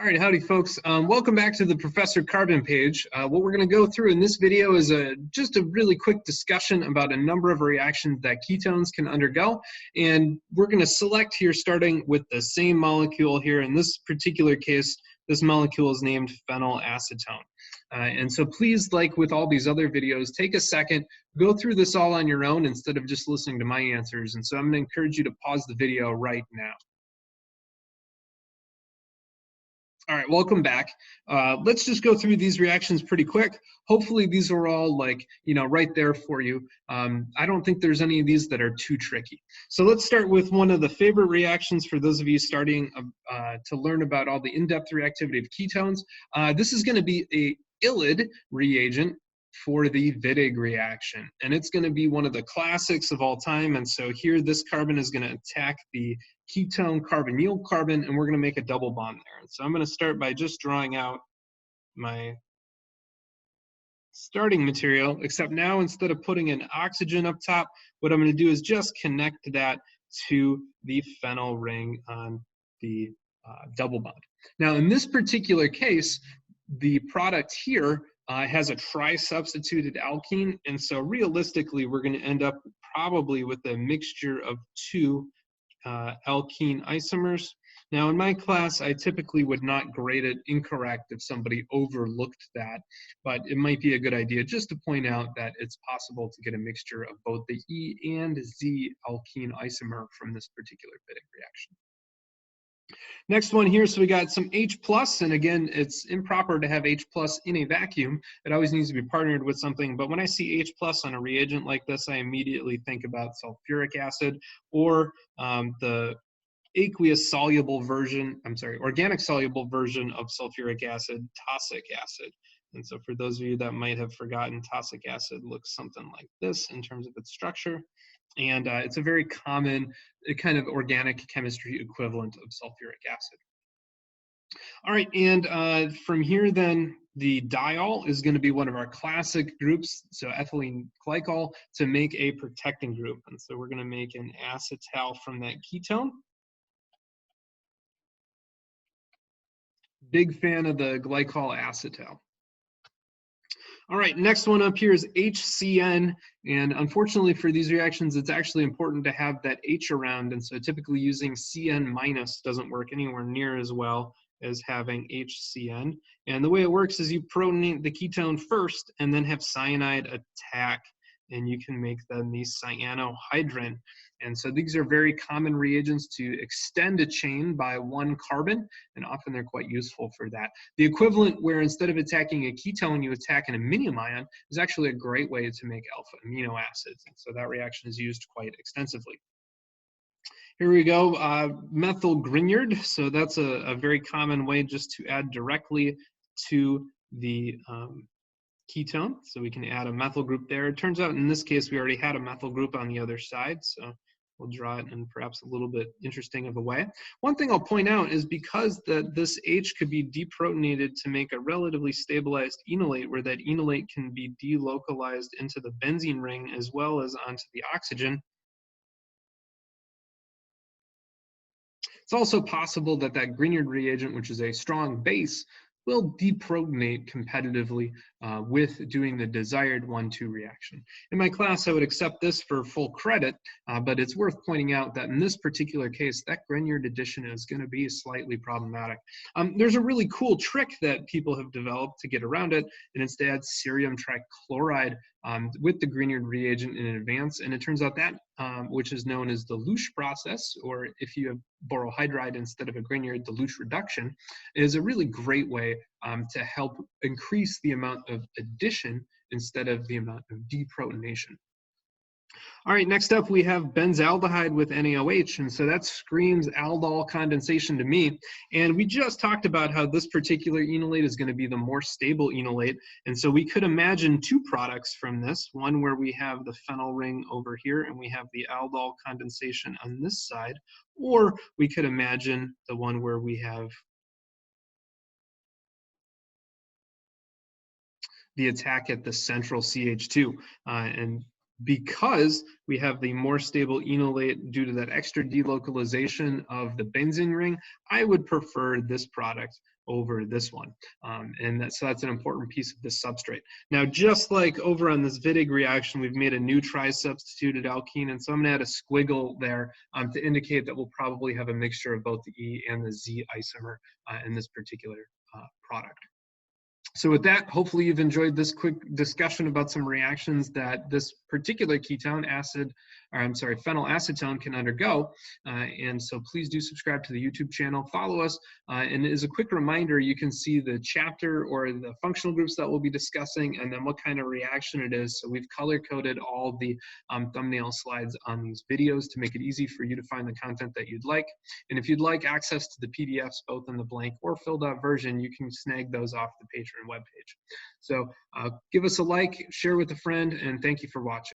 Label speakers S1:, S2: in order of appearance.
S1: All right, howdy folks. Welcome back to the Professor Carbon page. What we're going to go through in this video is just a really quick discussion about a number of reactions that ketones can undergo. And we're going to select here starting with the same molecule here. In this particular case, this molecule is named phenylacetone. And so please, like with all these other videos, take a second, go through this all on your own instead of just listening to my answers. And so I'm going to encourage you to pause the video right now. All right, welcome back. Let's just go through these reactions pretty quick. Hopefully these are all right there for you. I don't think there's any of these that are too tricky. So let's start with one of the favorite reactions for those of you starting to learn about all the in-depth reactivity of ketones. This is gonna be a ylide reagent for the Wittig reaction. And it's gonna be one of the classics of all time. And so here, this carbon is gonna attack the ketone carbonyl carbon, and we're going to make a double bond there. So I'm going to start by just drawing out my starting material, except now instead of putting an oxygen up top, what I'm going to do is just connect that to the phenyl ring on the double bond. Now in this particular case, the product here has a tri-substituted alkene, and so realistically we're going to end up probably with a mixture of two alkene isomers. Now in my class, I typically would not grade it incorrect if somebody overlooked that, but it might be a good idea just to point out that it's possible to get a mixture of both the E and Z alkene isomer from this particular Wittig reaction. Next one here, so we got some H+, and again, it's improper to have H+ in a vacuum. It always needs to be partnered with something, but when I see H+ on a reagent like this, I immediately think about sulfuric acid or the aqueous soluble version, organic soluble version of sulfuric acid, tosic acid. And so for those of you that might have forgotten, tosic acid looks something like this in terms of its structure. And it's a very common kind of organic chemistry equivalent of sulfuric acid. All right, and from here then, the diol is going to be one of our classic groups, so ethylene glycol, to make a protecting group. And so we're going to make an acetal from that ketone. Big fan of the glycol acetal. All right, next one up here is HCN, and unfortunately for these reactions, it's actually important to have that H around, and so typically using CN- doesn't work anywhere near as well as having HCN. And the way it works is you protonate the ketone first and then have cyanide attack, and you can make then the cyanohydrin. And so these are very common reagents to extend a chain by one carbon, and often they're quite useful for that. The equivalent where instead of attacking a ketone, you attack an aminium ion is actually a great way to make alpha amino acids. And so that reaction is used quite extensively. Here we go, methyl Grignard. So that's a very common way just to add directly to the ketone. So we can add a methyl group there. It turns out in this case, we already had a methyl group on the other side. So we'll draw it in perhaps a little bit interesting of a way. One thing I'll point out is because this H could be deprotonated to make a relatively stabilized enolate, where that enolate can be delocalized into the benzene ring as well as onto the oxygen. It's also possible that that Grignard reagent, which is a strong base, will deprotonate competitively with doing the desired 1,2 reaction. In my class, I would accept this for full credit, but it's worth pointing out that in this particular case, that Grignard addition is going to be slightly problematic. There's a really cool trick that people have developed to get around it, and it's to add cerium trichloride with the Grignard reagent in advance, and it turns out that, which is known as the Lusch process, or if you have borohydride instead of a Grignard, the Lusch reduction, is a really great way to help increase the amount of addition instead of the amount of deprotonation. All right, next up we have benzaldehyde with NaOH, and so that screams aldol condensation to me. And we just talked about how this particular enolate is going to be the more stable enolate, and so we could imagine two products from this, one where we have the phenyl ring over here and we have the aldol condensation on this side, or we could imagine the one where we have the attack at the central CH2. And because we have the more stable enolate due to that extra delocalization of the benzene ring, I would prefer this product over this one. So that's an important piece of this substrate. Now, just like over on this Wittig reaction, we've made a new tri-substituted alkene, and so I'm gonna add a squiggle there to indicate that we'll probably have a mixture of both the E and the Z isomer in this particular product. So with that, hopefully you've enjoyed this quick discussion about some reactions that this particular ketone phenylacetone can undergo. And so please do subscribe to the YouTube channel, follow us. And as a quick reminder, you can see the chapter or the functional groups that we'll be discussing and then what kind of reaction it is. So we've color-coded all the thumbnail slides on these videos to make it easy for you to find the content that you'd like. And if you'd like access to the PDFs, both in the blank or filled out version, you can snag those off the Patreon webpage. So give us a like, share with a friend, and thank you for watching.